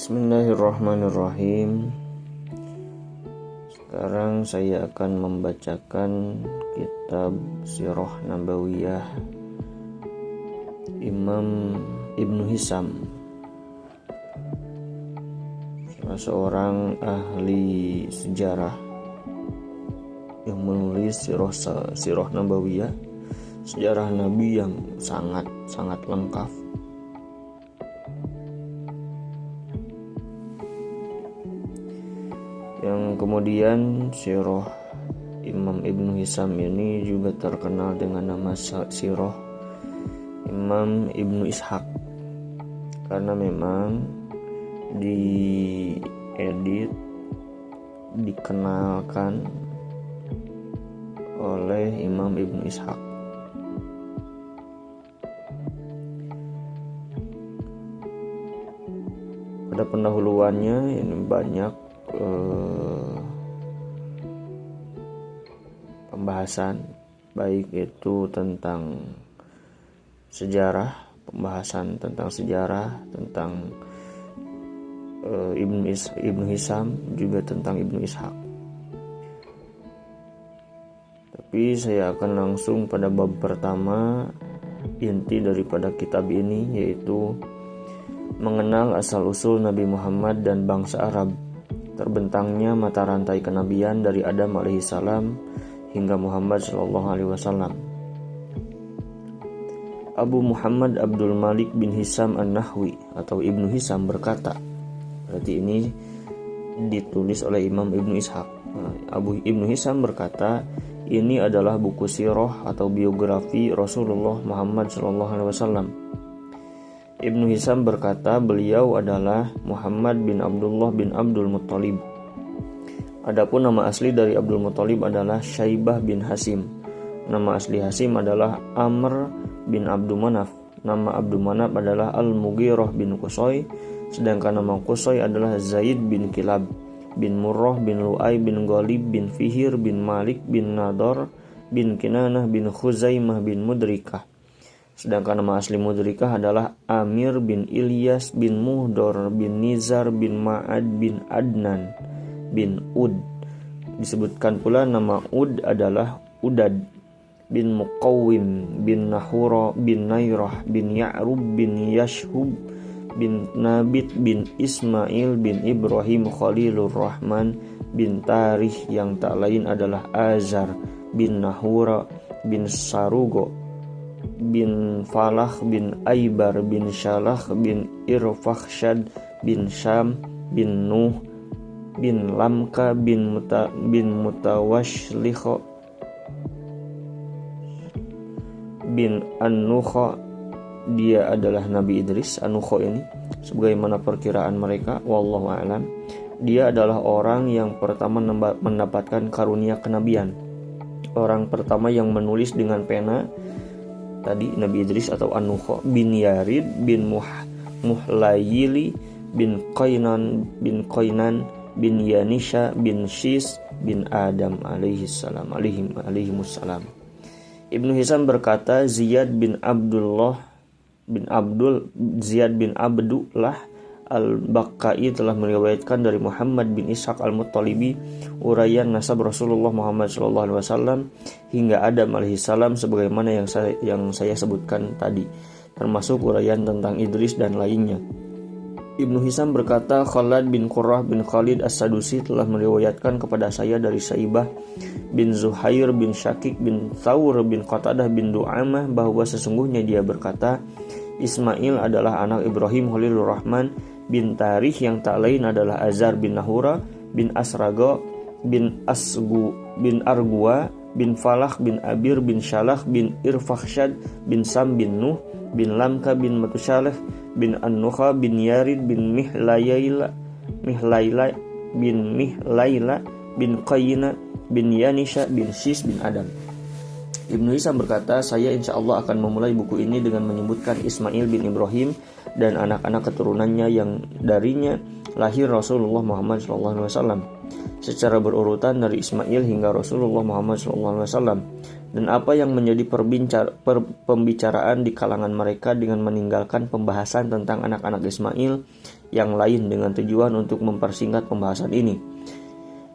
Bismillahirrahmanirrahim. Sekarang saya akan membacakan kitab Sirah Nabawiyah Imam Ibnu Hisam, salah seorang ahli sejarah yang menulis Sirah Nabawiyah, sejarah Nabi yang sangat lengkap. Yang kemudian Sirah Imam Ibnu Hisam ini juga terkenal dengan nama Sirah Imam Ibnu Ishaq, karena memang diedit, dikenalkan oleh Imam Ibnu Ishaq. Pada pendahuluannya ini banyak pembahasan, baik itu tentang sejarah, pembahasan tentang sejarah, tentang Ibnu Hisam, juga tentang Ibnu Ishaq. Tapi saya akan langsung pada bab pertama, inti daripada kitab ini, yaitu mengenal asal-usul Nabi Muhammad dan bangsa Arab, terbentangnya mata rantai kenabian dari Adam alaihissalam hingga Muhammad sallallahu alaihi wasallam. Abu Muhammad Abdul Malik bin Hisam An-Nahwi atau Ibnu Hisam berkata, berarti ini ditulis oleh Imam Ibnu Ishaq. Abu Ibnu Hisam berkata, ini adalah buku sirah atau biografi Rasulullah Muhammad sallallahu alaihi wasallam. Ibnu Hisam berkata, beliau adalah Muhammad bin Abdullah bin Abdul Muttalib. Adapun nama asli dari Abdul Muttalib adalah Syaibah bin Hasim. Nama asli Hasim adalah Amr bin Abdul Manaf. Nama Abdul Manaf adalah Al-Mughirah bin Qusay. Sedangkan nama Qusay adalah Zaid bin Kilab bin Murrah bin Lu'ay bin Ghalib bin Fihir bin Malik bin Nadar bin Kinanah bin Khuzaimah bin Mudrikah. Sedangkan nama asli Mudrikah adalah Amir bin Ilyas bin Muhdor bin Nizar bin Ma'ad bin Adnan bin Ud. Disebutkan pula nama Ud adalah Udad bin Muqawwim bin Nahura bin Nairah bin Ya'rub bin Yashhub bin Nabit bin Ismail bin Ibrahim Khalilur Rahman bin Tarikh, yang tak lain adalah Azar bin Nahura bin Sarugo bin Falah bin Aibar bin Shalah bin Irfakhshad bin Syam bin Nuh bin Lamka bin Mutawashlikho bin An-Nukha. Dia adalah Nabi Idris. An-Nukha ini sebagaimana perkiraan mereka, wallahu a'lam, dia adalah orang yang pertama mendapatkan karunia kenabian, orang pertama yang menulis dengan pena. Tadi Nabi Idris atau An-Nukha bin Yarid bin Muhlayili bin Qainan bin Yanisha bin Shis bin Adam alaihissalam. Ibnu Hisam berkata, Ziyad bin Abdullah Al-Bakkai telah meriwayatkan dari Muhammad bin Ishaq Al-Muttalibi uraian nasab Rasulullah Muhammad SAW hingga Adam alaihissalam sebagaimana yang saya sebutkan tadi, termasuk uraian tentang Idris dan lainnya. Ibnu Hisam berkata, Khalad bin Qurrah bin Khalid As-Sadusi telah meriwayatkan kepada saya dari Syaibah bin Zuhair bin Syakik bin Thawr bin Qatadah bin Du'amah bahwa sesungguhnya dia berkata, Ismail adalah anak Ibrahim Khalilur Rahman bin Tarikh, yang tak lain adalah Azar bin Nahura bin Asrago bin Asgu bin Argua bin Falah bin Abir bin Shalah bin Irfakhshad bin Sam bin Nuh bin Lamka bin Matushaleh bin An-Nukha bin Yarid bin Mihlayla bin Qayna bin Yanisha bin Shis bin Adam. Ibnu Hisam berkata, saya insya Allah akan memulai buku ini dengan menyebutkan Ismail bin Ibrahim dan anak-anak keturunannya yang darinya lahir Rasulullah Muhammad SAW, secara berurutan dari Ismail hingga Rasulullah Muhammad SAW. dan apa yang menjadi pembicaraan di kalangan mereka dengan meninggalkan pembahasan tentang anak-anak Ismail yang lain dengan tujuan untuk mempersingkat pembahasan ini.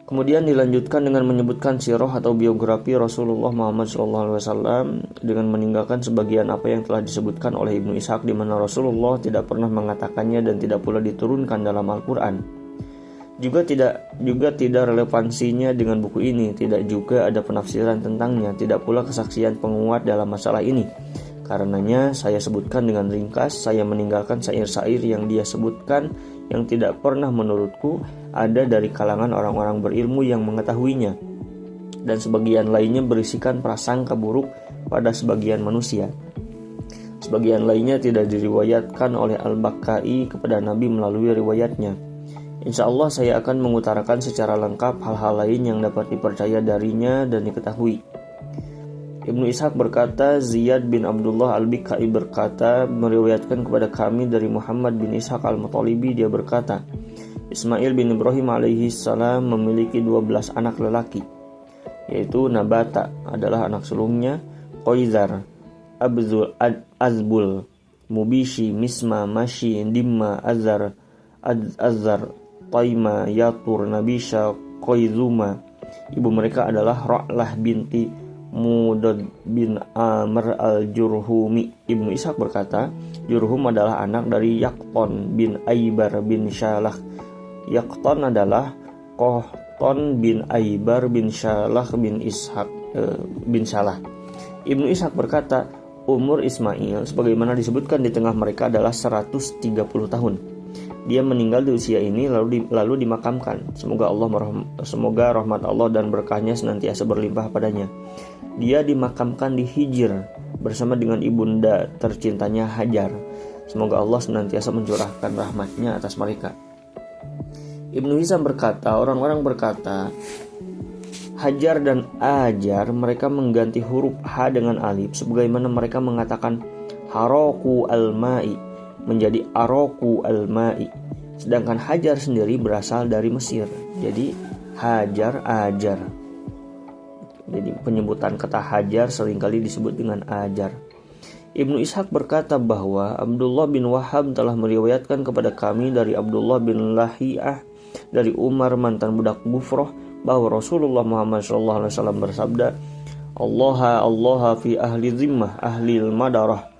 Kemudian dilanjutkan dengan menyebutkan sirah atau biografi Rasulullah Muhammad SAW dengan meninggalkan sebagian apa yang telah disebutkan oleh Ibnu Ishaq, di mana Rasulullah tidak pernah mengatakannya dan tidak pula diturunkan dalam Al-Quran. Juga tidak relevansinya dengan buku ini, tidak juga ada penafsiran tentangnya, tidak pula kesaksian penguat dalam masalah ini. Karenanya saya sebutkan dengan ringkas, saya meninggalkan syair-syair yang dia sebutkan yang tidak pernah menurutku ada dari kalangan orang-orang berilmu yang mengetahuinya, dan sebagian lainnya berisikan prasangka buruk pada sebagian manusia. Sebagian lainnya tidak diriwayatkan oleh Al-Bakkai kepada Nabi melalui riwayatnya. Insya Allah saya akan mengutarakan secara lengkap hal-hal lain yang dapat dipercaya darinya dan diketahui. Ibnu Ishaq berkata, Ziyad bin Abdullah Al-Bikkai berkata, meriwayatkan kepada kami dari Muhammad bin Ishaq Al-Muttalibi, dia berkata, Ismail bin Ibrahim alaihi salam memiliki 12 anak lelaki, yaitu Nabata adalah anak sulungnya, Qoizar, Azbul, Mubishi, Misma, Mashi, Dimma, Azar, Taima, Yatur, Nabisha, Qoizuma. Ibu mereka adalah Ra'lah binti Mudad bin Amr al-Jurhumi. Ibnu Ishaq berkata, Jurhum adalah anak dari Yaqton bin Aibar bin Shalah. Yaqton adalah Qahton bin Aibar bin Shalah bin Ishaq bin Shalah. Ibnu Ishaq berkata, umur Ismail sebagaimana disebutkan di tengah mereka adalah 130 tahun. Dia meninggal di usia ini lalu dimakamkan. Semoga rahmat Allah dan berkahnya senantiasa berlimpah padanya. Dia dimakamkan di Hijr bersama dengan ibunda tercintanya Hajar. Semoga Allah senantiasa mencurahkan rahmatnya atas mereka. Ibnu Hisham berkata, orang-orang berkata, Hajar dan Ajar mereka mengganti huruf H dengan alif, sebagaimana mereka mengatakan Haroku al-Ma'i menjadi Aroku al-Ma'i. Sedangkan Hajar sendiri berasal dari Mesir. Jadi Hajar, Ajar. Jadi penyebutan kata Hajar seringkali disebut dengan Ajar. Ibnu Ishaq berkata bahwa Abdullah bin Wahab telah meriwayatkan kepada kami dari Abdullah bin Lahiyah dari Umar mantan budak Bufroh bahwa Rasulullah Muhammad SAW bersabda, Allah fi ahli zimmah ahli al-madarah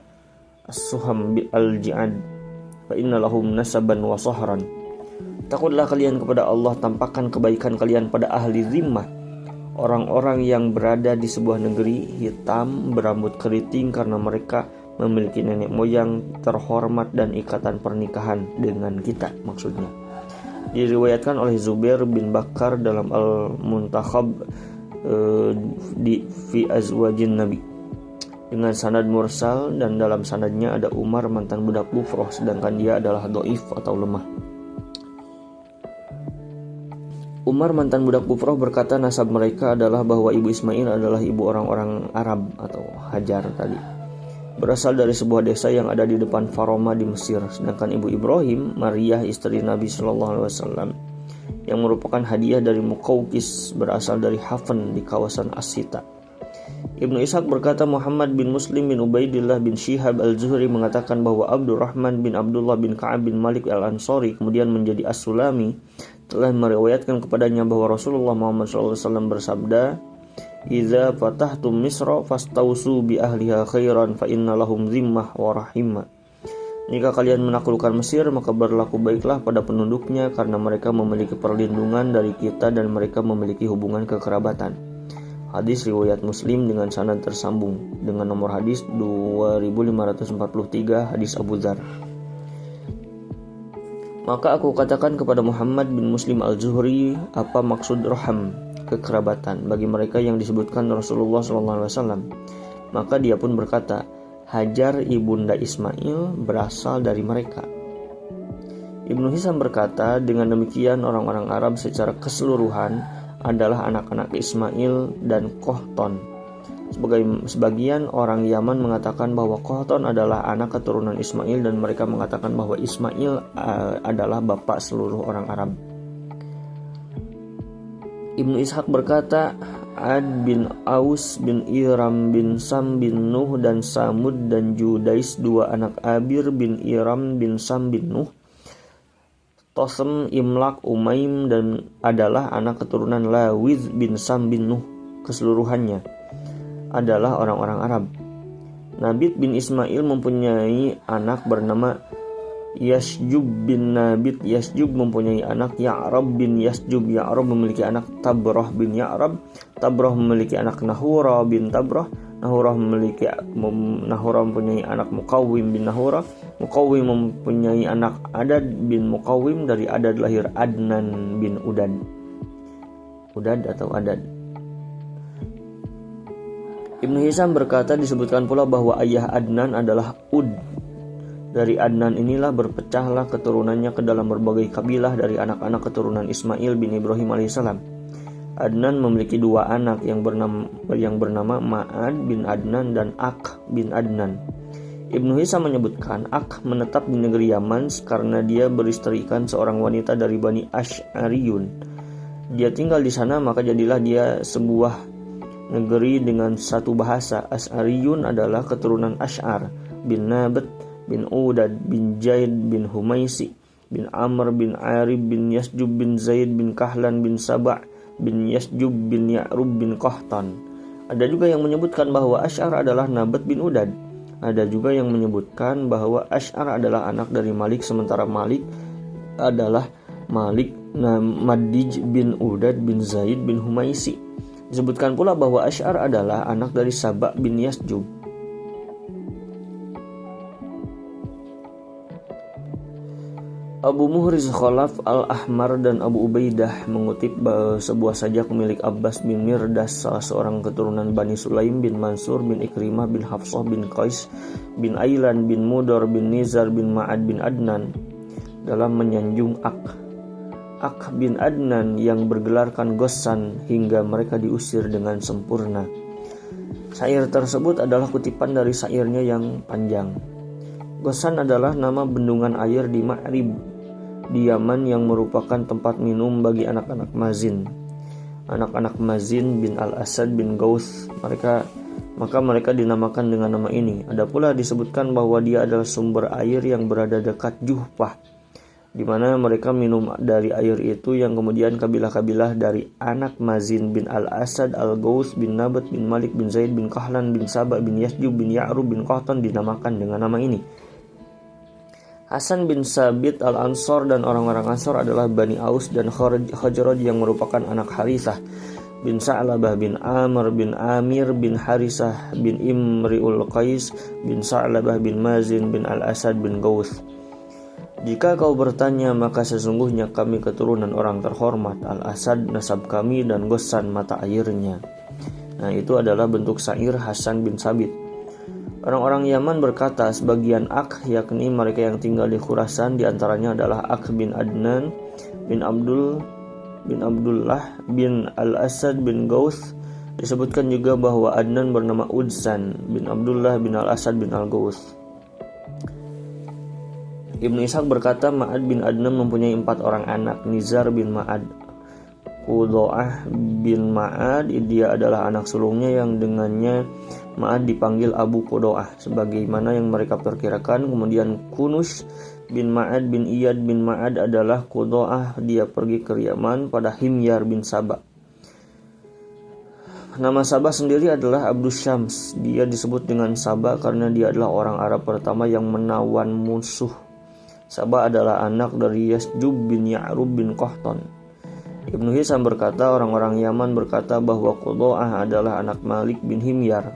as-suham al-ji'ad fa inna lahum nasaban wa sahran. Takutlah kalian kepada Allah, tampakkan kebaikan kalian pada ahli zimmah, orang-orang yang berada di sebuah negeri hitam berambut keriting karena mereka memiliki nenek moyang terhormat dan ikatan pernikahan dengan kita. Maksudnya diriwayatkan oleh Zubair bin Bakar dalam Al-Muntakhab di Fi Azwajin Nabi dengan sanad mursal, dan dalam sanadnya ada Umar mantan budak Bufroh, sedangkan dia adalah dhaif atau lemah. Umar mantan budak Bufroh berkata nasab mereka adalah bahwa ibu Ismail adalah ibu orang-orang Arab atau Hajar tadi, berasal dari sebuah desa yang ada di depan Faroma di Mesir. Sedangkan ibu Ibrahim, Maria istri Nabi SAW, yang merupakan hadiah dari Muqawqis, berasal dari Hafen di kawasan As-Sita. Ibnu Ishaq berkata, Muhammad bin Muslim bin Ubaidillah bin Shihab al-Zuhri mengatakan bahwa Abdurrahman bin Abdullah bin Ka'ab bin Malik al-Ansari kemudian menjadi As-Sulami telah meriwayatkan kepadanya bahwa Rasulullah Muhammad SAW bersabda, Iza fatahtum Misra fastausu bi ahliha khairan fa inna lahum zimmah wa rahimah. Jika kalian menaklukkan Mesir, maka berlaku baiklah pada penduduknya karena mereka memiliki perlindungan dari kita dan mereka memiliki hubungan kekerabatan. Hadis riwayat Muslim dengan sanad tersambung dengan nomor hadis 2543, hadis Abu Dzar. Maka aku katakan kepada Muhammad bin Muslim al-Zuhri, apa maksud raham, kekerabatan, bagi mereka yang disebutkan Rasulullah SAW. Maka dia pun berkata, Hajar ibunda Ismail berasal dari mereka. Ibnu Hisham berkata, dengan demikian orang-orang Arab secara keseluruhan adalah anak-anak Ismail dan Qahton. Sebagian orang Yaman mengatakan bahwa Qahton adalah anak keturunan Ismail, dan mereka mengatakan bahwa Ismail adalah bapak seluruh orang Arab. Ibnu Ishaq berkata, Ad bin Aus bin Iram bin Sam bin Nuh dan Samud dan Judais, dua anak Abir bin Iram bin Sam bin Nuh. Tosem, Imlak, Umaim dan adalah anak keturunan Lawidh bin Sam bin Nuh. Keseluruhannya adalah orang-orang Arab. Nabit bin Ismail mempunyai anak bernama Yasjub bin Nabit. Yasjub mempunyai anak Ya'rab bin Yasjub. Ya'rab memiliki anak Tabrah bin Ya'rab. Tabrah memiliki anak Nahura bin Tabrah. Nahura mempunyai anak Muqawwim bin Nahura. Muqawwim mempunyai anak Adad bin Muqawwim. Dari Adad lahir Adnan bin Udad. Udad atau Adad. Ibnu Hisam berkata, disebutkan pula bahwa ayah Adnan adalah Ud. Dari Adnan inilah berpecahlah keturunannya ke dalam berbagai kabilah dari anak-anak keturunan Ismail bin Ibrahim alaihissalam. Adnan memiliki dua anak yang bernama Ma'ad bin Adnan dan Ak bin Adnan. Ibnu Hisam menyebutkan Ak menetap di negeri Yaman karena dia beristrikan seorang wanita dari Bani Asy'ariyun. Dia tinggal di sana, maka jadilah dia sebuah negeri dengan satu bahasa. Asy'ariyun adalah keturunan Asy'ar bin Nabat bin Udad bin Jaid bin Humaisi bin Amr bin Arib bin Yasjub bin Zaid bin Kahlan bin Saba' bin Yasjub bin Ya'rub bin Qahtan. Ada juga yang menyebutkan bahwa Asy'ar adalah Nabat bin Udad. Ada juga yang menyebutkan bahwa Asy'ar adalah anak dari Malik, sementara Malik adalah Malik Madij bin Udad bin Zaid bin Humaisi. Disebutkan pula bahwa Asy'ar adalah anak dari Saba' bin Yasjub. Abu Muhriz Khalaf Al-Ahmar dan Abu Ubaidah mengutip sebuah sajak milik Abbas bin Mirdas, salah seorang keturunan Bani Sulaim bin Mansur bin Ikrimah bin Hafsah bin Qais bin Ailan bin Mudar bin Nizar bin Ma'ad bin Adnan, dalam menyanjung Ak bin Adnan yang bergelarkan Ghassan hingga mereka diusir dengan sempurna. Syair tersebut adalah kutipan dari syairnya yang panjang. Ghassan adalah nama bendungan air di Ma'rib di Yaman yang merupakan tempat minum bagi anak-anak Mazin. Anak-anak Mazin bin Al-Asad bin Gauth, maka mereka dinamakan dengan nama ini. Ada pula disebutkan bahwa dia adalah sumber air yang berada dekat Juhfah, di mana mereka minum dari air itu, yang kemudian kabilah-kabilah dari anak Mazin bin Al-Asad, Al-Gauth bin Nabat bin Malik bin Zaid bin Kahlan bin Saba' bin Yasjub bin Ya'rub bin Qahtan dinamakan dengan nama ini. Hasan bin Sabit Al-Ansor dan orang-orang Ansor adalah Bani Aus dan Khajraj yang merupakan anak Harithah bin Sa'labah bin Amr bin Amir bin Harisah bin Imri'ul Qais bin Sa'labah bin Mazin bin Al-Asad bin Gauth. Jika kau bertanya, maka sesungguhnya kami keturunan orang terhormat, Al-Asad nasab kami dan Ghassan mata airnya. Nah, itu adalah bentuk syair Hasan bin Sabit. Orang-orang Yaman berkata, sebagian Ak, yakni mereka yang tinggal di Khurasan, diantaranya adalah Ak bin Adnan bin Abdullah bin Al-Asad bin Gauth. Disebutkan juga bahwa Adnan bernama Udsan bin Abdullah bin Al-Asad bin Al-Gauth. Ibnu Ishaq berkata, Ma'ad bin Adnan mempunyai 4 orang anak. Nizar bin Ma'ad, Qudo'ah bin Ma'ad, dia adalah anak sulungnya yang dengannya Ma'ad dipanggil Abu Qudo'ah sebagaimana yang mereka perkirakan. Kemudian Kunus bin Ma'ad bin Iyad bin Ma'ad adalah Qudo'ah, dia pergi ke Yaman pada Himyar bin Saba. Nama Saba sendiri adalah Abdus Syams. Dia disebut dengan Saba karena dia adalah orang Arab pertama yang menawan musuh. Saba adalah anak dari Yasjub bin Ya'rub bin Qahtan. Ibnu Hisam berkata, orang-orang Yaman berkata bahwa Qudo'ah adalah anak Malik bin Himyar.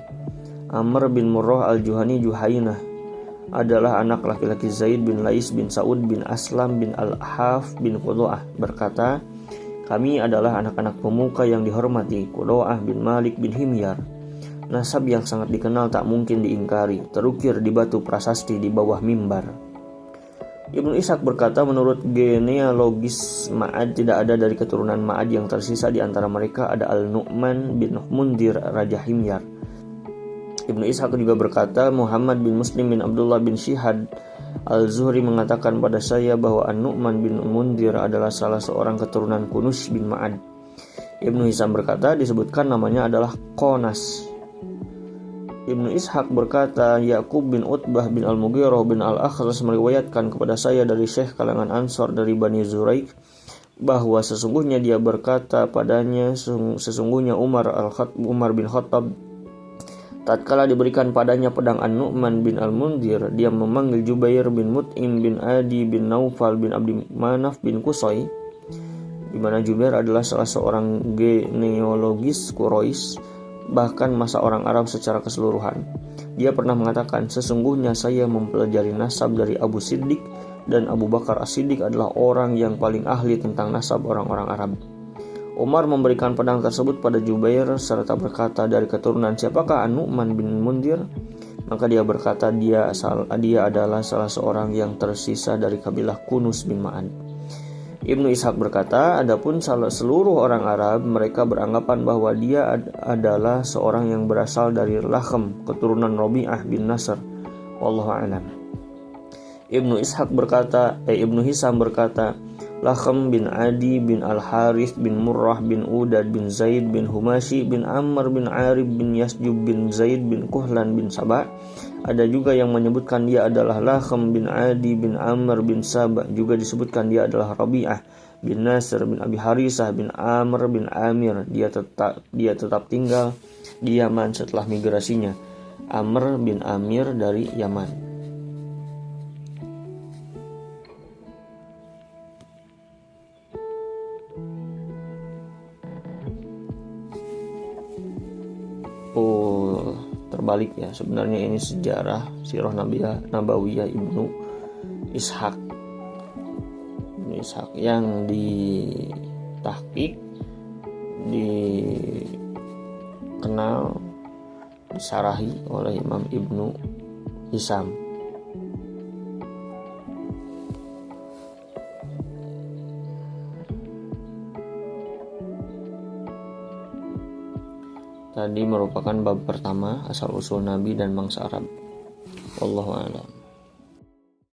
Amr bin Murrah al-Juhani Juhainah adalah anak laki-laki Zaid bin Lais bin Sa'ud bin Aslam bin Al-Haf bin Qudo'ah. Berkata, kami adalah anak-anak pemuka yang dihormati, Qudo'ah bin Malik bin Himyar. Nasab yang sangat dikenal tak mungkin diingkari, terukir di batu prasasti di bawah mimbar. Ibnu Ishaq berkata, menurut genealogis Ma'ad tidak ada dari keturunan Ma'ad yang tersisa. Di antara mereka ada Al-Nu'man bin Mundir Raja Himyar. Ibnu Ishaq juga berkata, Muhammad bin Muslim bin Abdullah bin Syihad Al-Zuhri mengatakan pada saya bahwa An-Nu'man bin Mundir adalah salah seorang keturunan Kunus bin Ma'ad. Ibnu Hisam berkata disebutkan namanya adalah Qonas. Ibnu Ishaq berkata Yaqub bin Utbah bin Al-Mughirah bin Al-Akhras meriwayatkan kepada saya dari Syekh kalangan Ansor dari Bani Zuraik bahwa sesungguhnya dia berkata padanya, sesungguhnya Umar bin Khattab tatkala diberikan padanya pedang An-Nu'man bin Al-Mundhir, dia memanggil Jubair bin Mut'im bin Adi bin Naufal bin Abdi Manaf bin Qusay, di mana Jubair adalah salah seorang genealogis Quraisy, bahkan masa orang Arab secara keseluruhan. Dia pernah mengatakan, sesungguhnya saya mempelajari nasab dari Abu Siddiq, dan Abu Bakar As-Siddiq adalah orang yang paling ahli tentang nasab orang-orang Arab. Umar memberikan pedang tersebut pada Jubair serta berkata, dari keturunan siapakah An-Nu'man bin Mundhir? Maka dia berkata, dia adalah salah seorang yang tersisa dari kabilah Kunus bin Ma'an. Ibnu Ishaq berkata, adapun seluruh orang Arab, mereka beranggapan bahwa dia adalah seorang yang berasal dari Lakhm, keturunan Rabi'ah bin Nasr. Wallahu a'lam. Ibnu Hisam berkata, Lakhm bin Adi bin Al-Harith bin Murrah bin Udad bin Zaid bin Humashi bin Ammar bin Arib bin Yasjub bin Zaid bin Kuhlan bin Sabah. Ada juga yang menyebutkan dia adalah Lakhm bin Adi bin Amr bin Sabah. Juga disebutkan dia adalah Rabi'ah bin Nasr bin Abi Harisah bin Amr bin Amir. Dia tetap tinggal di Yaman setelah migrasinya Amr bin Amir dari Yaman. Terbalik ya, sebenarnya ini sejarah Sirah Nabawiyah Ibnu Ishaq yang ditahqiq, dikenal, disarahi oleh Imam Ibnu Hisam. Tadi merupakan bab pertama, asal-usul Nabi dan bangsa Arab. Wallahu a'lam.